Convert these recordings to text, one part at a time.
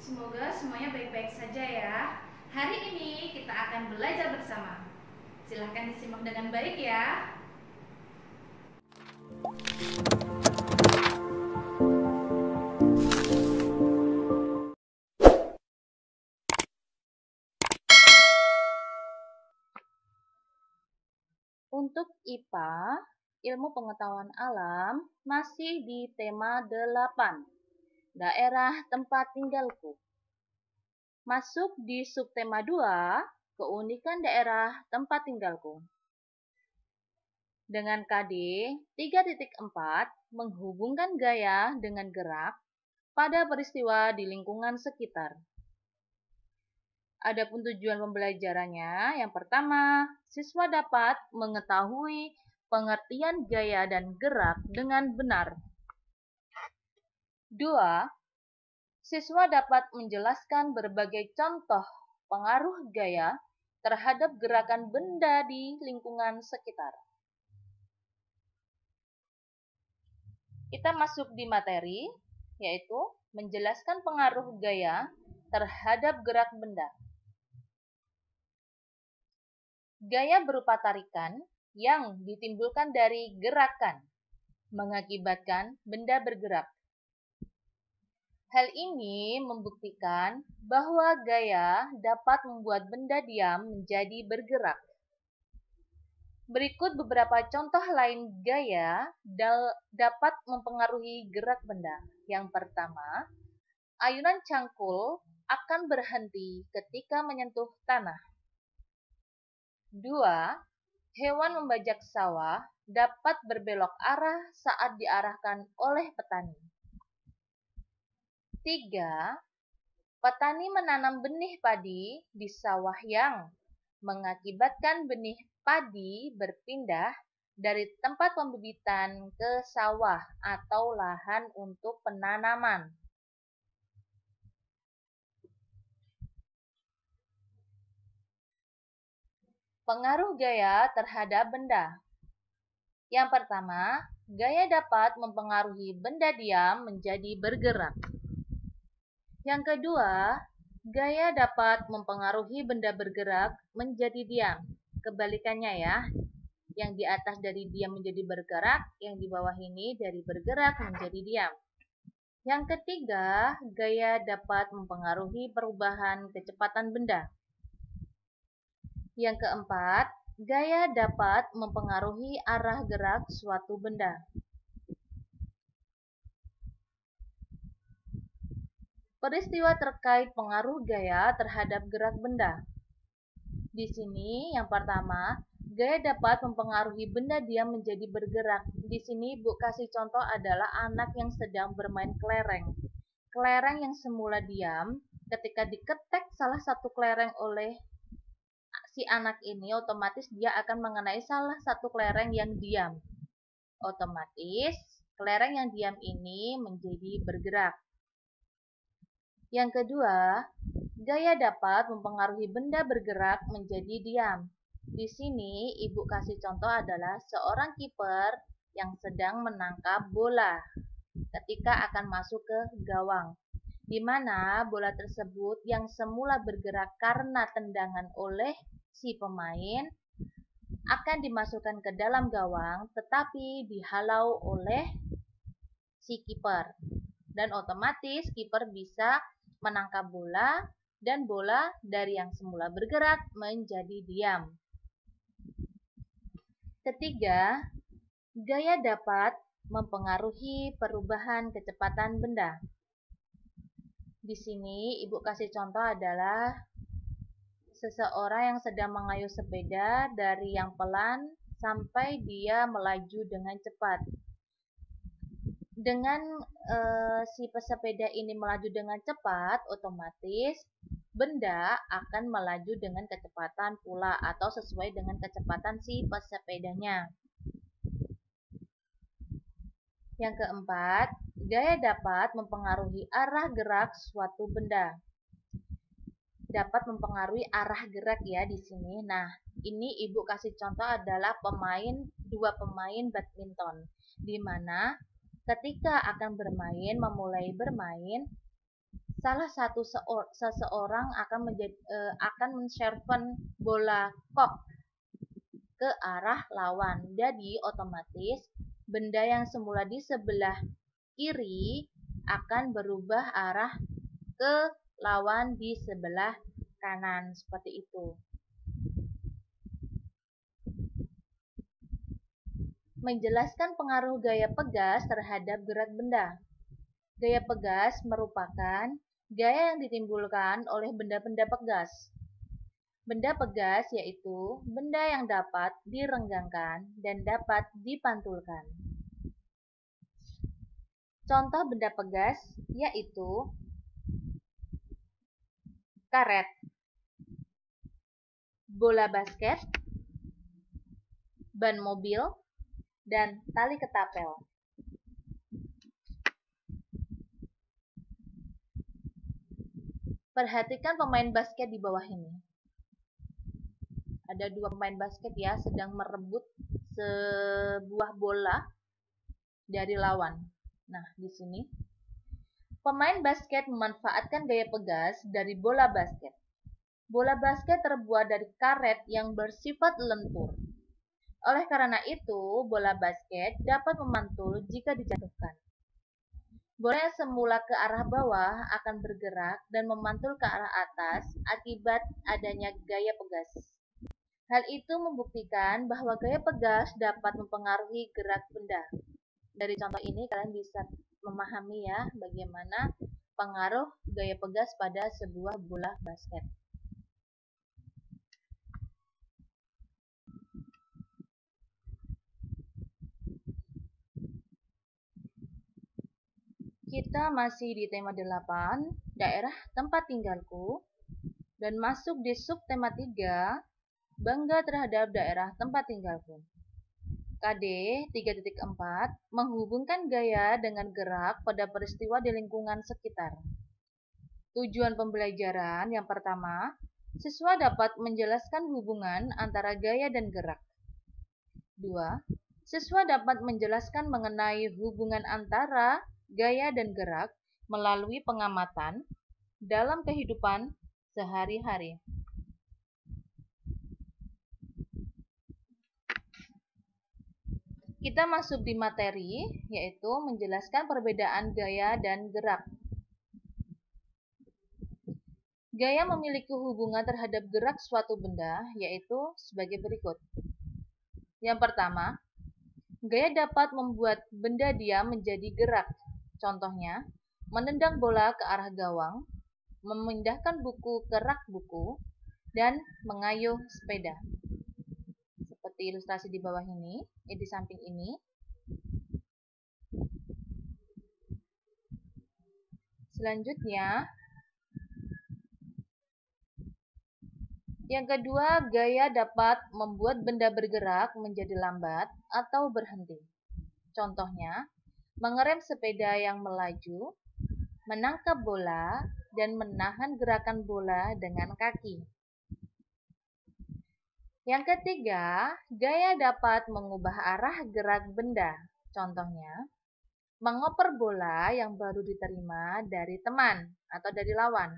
Semoga semuanya baik-baik saja ya. Hari ini kita akan belajar bersama. Silahkan disimak dengan baik ya. Untuk IPA, ilmu pengetahuan alam, masih di tema 8, daerah tempat tinggalku. Masuk di subtema 2, keunikan daerah tempat tinggalku. Dengan KD 3.4 menghubungkan gaya dengan gerak pada peristiwa di lingkungan sekitar. Adapun tujuan pembelajarannya, yang pertama, siswa dapat mengetahui pengertian gaya dan gerak dengan benar. 2. Siswa dapat menjelaskan berbagai contoh pengaruh gaya terhadap gerakan benda di lingkungan sekitar. Kita masuk di materi, yaitu menjelaskan pengaruh gaya terhadap gerak benda. Gaya berupa tarikan yang ditimbulkan dari gerakan, mengakibatkan benda bergerak. Hal ini membuktikan bahwa gaya dapat membuat benda diam menjadi bergerak. Berikut beberapa contoh lain gaya dapat mempengaruhi gerak benda. Yang pertama, ayunan cangkul akan berhenti ketika menyentuh tanah. 2. Hewan membajak sawah dapat berbelok arah saat diarahkan oleh petani. 3. Petani menanam benih padi di sawah yang mengakibatkan benih padi berpindah dari tempat pembibitan ke sawah atau lahan untuk penanaman. Pengaruh gaya terhadap benda. Yang pertama, gaya dapat mempengaruhi benda diam menjadi bergerak. Yang kedua, gaya dapat mempengaruhi benda bergerak menjadi diam. Kebalikannya ya, yang di atas dari diam menjadi bergerak, yang di bawah ini dari bergerak menjadi diam. Yang ketiga, gaya dapat mempengaruhi perubahan kecepatan benda. Yang keempat, gaya dapat mempengaruhi arah gerak suatu benda. Peristiwa terkait pengaruh gaya terhadap gerak benda. Di sini yang pertama, gaya dapat mempengaruhi benda diam menjadi bergerak. Di sini Ibu kasih contoh adalah anak yang sedang bermain kelereng. Kelereng yang semula diam, ketika diketek salah satu kelereng oleh si anak ini, otomatis dia akan mengenai salah satu kelereng yang diam. Otomatis kelereng yang diam ini menjadi bergerak. Yang kedua, gaya dapat mempengaruhi benda bergerak menjadi diam. Di sini, Ibu kasih contoh adalah seorang kiper yang sedang menangkap bola ketika akan masuk ke gawang, di mana bola tersebut yang semula bergerak karena tendangan oleh si pemain akan dimasukkan ke dalam gawang, tetapi dihalau oleh si kiper. Dan otomatis kiper bisa menangkap bola dan bola dari yang semula bergerak menjadi diam. Ketiga, gaya dapat mempengaruhi perubahan kecepatan benda. Di sini Ibu kasih contoh adalah seseorang yang sedang mengayuh sepeda dari yang pelan sampai dia melaju dengan cepat. Dengan si pesepeda ini melaju dengan cepat, otomatis benda akan melaju dengan kecepatan pula atau sesuai dengan kecepatan si pesepedanya. Yang keempat, gaya dapat mempengaruhi arah gerak suatu benda. Dapat mempengaruhi arah gerak ya di sini. Nah, ini Ibu kasih contoh adalah dua pemain badminton, di mana ketika akan memulai bermain, salah satu seseorang akan men-serven bola kok ke arah lawan. Jadi otomatis benda yang semula di sebelah kiri akan berubah arah ke lawan di sebelah kanan, seperti itu. Menjelaskan pengaruh gaya pegas terhadap gerak benda. Gaya pegas merupakan gaya yang ditimbulkan oleh benda-benda pegas. Benda pegas yaitu benda yang dapat direnggangkan dan dapat dipantulkan. Contoh benda pegas yaitu karet, bola basket, ban mobil, dan tali ketapel. Perhatikan pemain basket di bawah ini. Ada dua pemain basket ya, sedang merebut sebuah bola dari lawan. Nah, di sini pemain basket memanfaatkan gaya pegas dari bola basket. Bola basket terbuat dari karet yang bersifat lentur. Oleh karena itu, bola basket dapat memantul jika dijatuhkan. Bola yang semula ke arah bawah akan bergerak dan memantul ke arah atas akibat adanya gaya pegas. Hal itu membuktikan bahwa gaya pegas dapat mempengaruhi gerak benda. Dari contoh ini kalian bisa memahami ya bagaimana pengaruh gaya pegas pada sebuah bola basket. Kita masih di tema 8, daerah tempat tinggalku, dan masuk di subtema 3, bangga terhadap daerah tempat tinggalku. KD 3.4 menghubungkan gaya dengan gerak pada peristiwa di lingkungan sekitar. Tujuan pembelajaran yang pertama, siswa dapat menjelaskan hubungan antara gaya dan gerak. 2. Siswa dapat menjelaskan mengenai hubungan antara gaya dan gerak melalui pengamatan dalam kehidupan sehari-hari. Kita masuk di materi, yaitu menjelaskan perbedaan gaya dan gerak. Gaya memiliki hubungan terhadap gerak suatu benda, yaitu sebagai berikut. Yang pertama, gaya dapat membuat benda diam menjadi gerak. Contohnya, menendang bola ke arah gawang, memindahkan buku ke rak buku, dan mengayuh sepeda. Seperti ilustrasi di bawah ini, di samping ini. Selanjutnya, yang kedua, gaya dapat membuat benda bergerak menjadi lambat atau berhenti. Contohnya, mengerem sepeda yang melaju, menangkap bola, dan menahan gerakan bola dengan kaki. Yang ketiga, gaya dapat mengubah arah gerak benda. Contohnya, mengoper bola yang baru diterima dari teman atau dari lawan.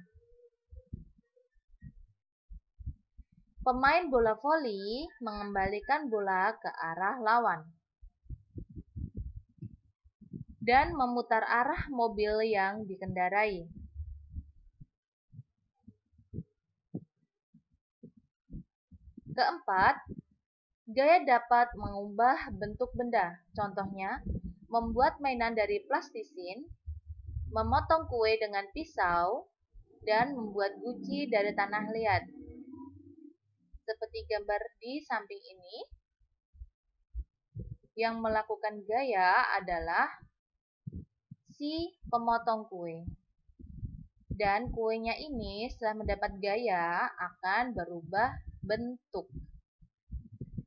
Pemain bola voli mengembalikan bola ke arah lawan dan memutar arah mobil yang dikendarai. Keempat, gaya dapat mengubah bentuk benda. Contohnya, membuat mainan dari plastisin, memotong kue dengan pisau, dan membuat guci dari tanah liat. Seperti gambar di samping ini, yang melakukan gaya adalah si pemotong kue. Dan kuenya ini setelah mendapat gaya akan berubah bentuk.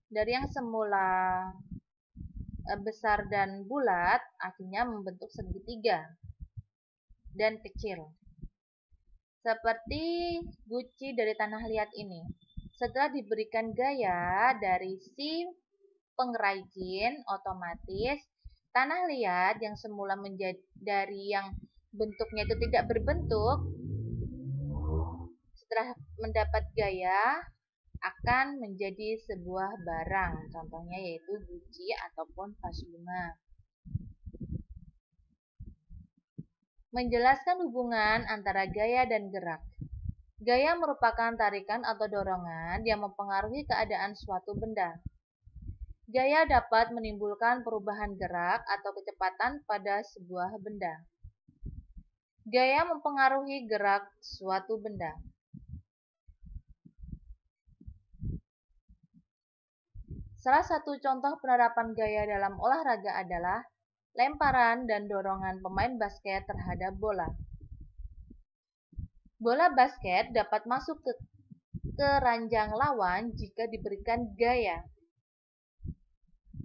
Dari yang semula besar dan bulat, akhirnya membentuk segitiga dan kecil. Seperti guci dari tanah liat ini. Setelah diberikan gaya dari si pengrajin, otomatis tanah liat yang semula menjadi dari yang bentuknya itu tidak berbentuk, setelah mendapat gaya akan menjadi sebuah barang. Contohnya yaitu guci ataupun vas bunga. Menjelaskan hubungan antara gaya dan gerak. Gaya merupakan tarikan atau dorongan yang mempengaruhi keadaan suatu benda. Gaya dapat menimbulkan perubahan gerak atau kecepatan pada sebuah benda. Gaya mempengaruhi gerak suatu benda. Salah satu contoh penerapan gaya dalam olahraga adalah lemparan dan dorongan pemain basket terhadap bola. Bola basket dapat masuk ke ranjang lawan jika diberikan gaya.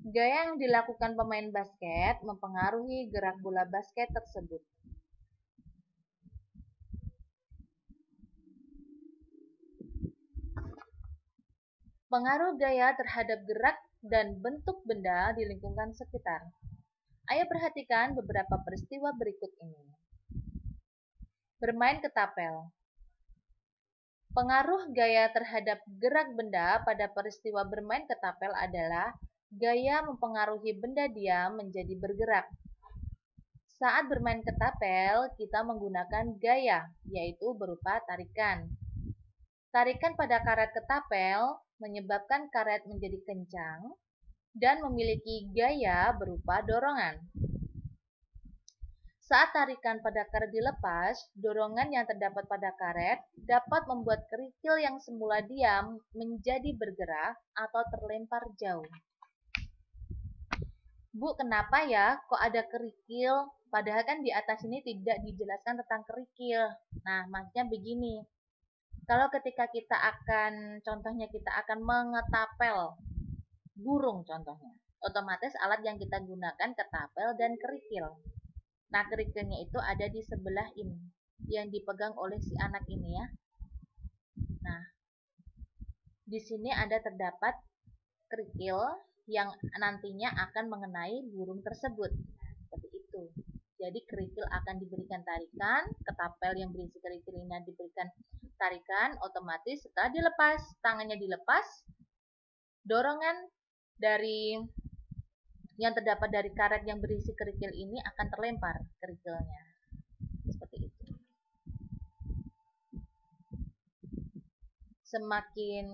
Gaya yang dilakukan pemain basket mempengaruhi gerak bola basket tersebut. Pengaruh gaya terhadap gerak dan bentuk benda di lingkungan sekitar. Ayo perhatikan beberapa peristiwa berikut ini. Bermain ketapel. Pengaruh gaya terhadap gerak benda pada peristiwa bermain ketapel adalah gaya mempengaruhi benda diam menjadi bergerak. Saat bermain ketapel, kita menggunakan gaya, yaitu berupa tarikan. Tarikan pada karet ketapel menyebabkan karet menjadi kencang dan memiliki gaya berupa dorongan. Saat tarikan pada karet dilepas, dorongan yang terdapat pada karet dapat membuat kerikil yang semula diam menjadi bergerak atau terlempar jauh. Bu, kenapa ya kok ada kerikil? Padahal kan di atas ini tidak dijelaskan tentang kerikil. Nah, maksudnya begini. Kalau ketika contohnya kita akan mengetapel burung contohnya, otomatis alat yang kita gunakan ketapel dan kerikil. Nah, kerikilnya itu ada di sebelah ini, yang dipegang oleh si anak ini ya. Nah, di sini terdapat kerikil yang nantinya akan mengenai burung tersebut. Nah, seperti itu. Jadi kerikil akan diberikan tarikan, ketapel yang berisi kerikil ini diberikan tarikan, otomatis setelah dilepas, tangannya dilepas, dorongan dari yang terdapat dari karet yang berisi kerikil ini akan terlempar kerikilnya. Seperti itu. Semakin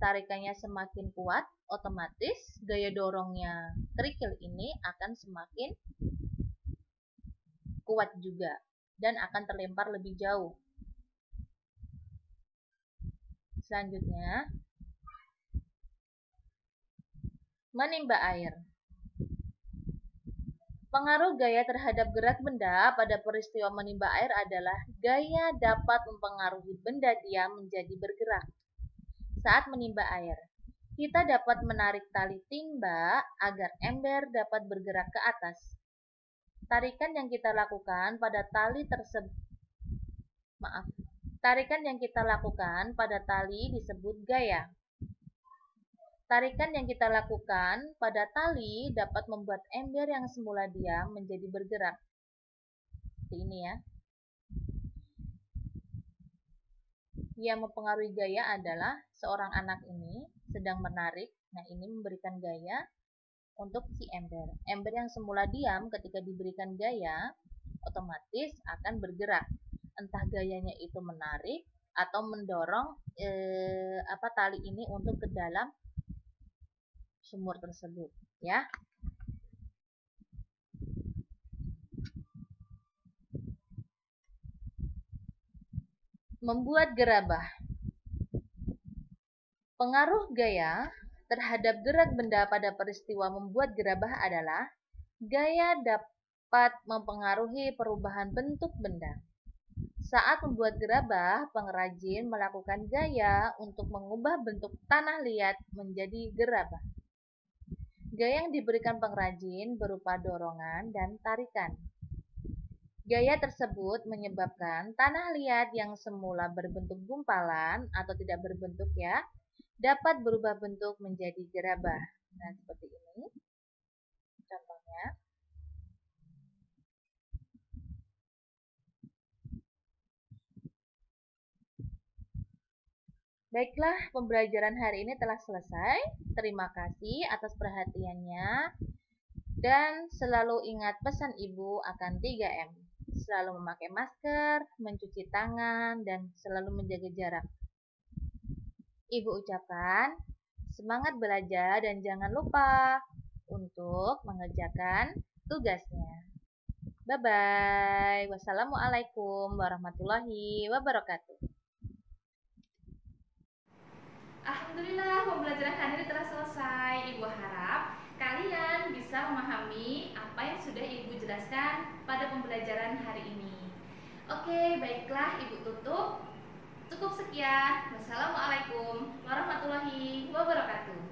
tarikannya semakin kuat, otomatis gaya dorongnya kerikil ini akan semakin kuat juga dan akan terlempar lebih jauh. Selanjutnya, menimba air. Pengaruh gaya terhadap gerak benda pada peristiwa menimba air adalah gaya dapat mempengaruhi benda diam menjadi bergerak. Saat menimba air, kita dapat menarik tali timba agar ember dapat bergerak ke atas. Tarikan yang kita lakukan pada tali disebut gaya. Tarikan yang kita lakukan pada tali dapat membuat ember yang semula diam menjadi bergerak. Seperti ini ya. Yang mempengaruhi gaya adalah seorang anak ini sedang menarik. Nah, ini memberikan gaya untuk si ember. Ember yang semula diam ketika diberikan gaya otomatis akan bergerak. Entah gayanya itu menarik atau mendorong tali ini untuk ke dalam sumur tersebut, ya. Membuat gerabah. Pengaruh gaya terhadap gerak benda pada peristiwa membuat gerabah adalah gaya dapat mempengaruhi perubahan bentuk benda. Saat membuat gerabah, pengrajin melakukan gaya untuk mengubah bentuk tanah liat menjadi gerabah. Gaya yang diberikan pengrajin berupa dorongan dan tarikan. Gaya tersebut menyebabkan tanah liat yang semula berbentuk gumpalan atau tidak berbentuk ya, dapat berubah bentuk menjadi gerabah. Nah, seperti ini contohnya. Baiklah, pembelajaran hari ini telah selesai. Terima kasih atas perhatiannya. Dan selalu ingat pesan Ibu akan 3M. Selalu memakai masker, mencuci tangan, dan selalu menjaga jarak. Ibu ucapkan, semangat belajar dan jangan lupa untuk mengerjakan tugasnya. Bye-bye. Wassalamualaikum warahmatullahi wabarakatuh. Alhamdulillah, pembelajaran hari ini telah selesai. Ibu harap kalian bisa memahami apa yang sudah Ibu jelaskan pada pembelajaran hari ini. Oke, baiklah Ibu tutup. Cukup sekian. Wassalamualaikum warahmatullahi wabarakatuh.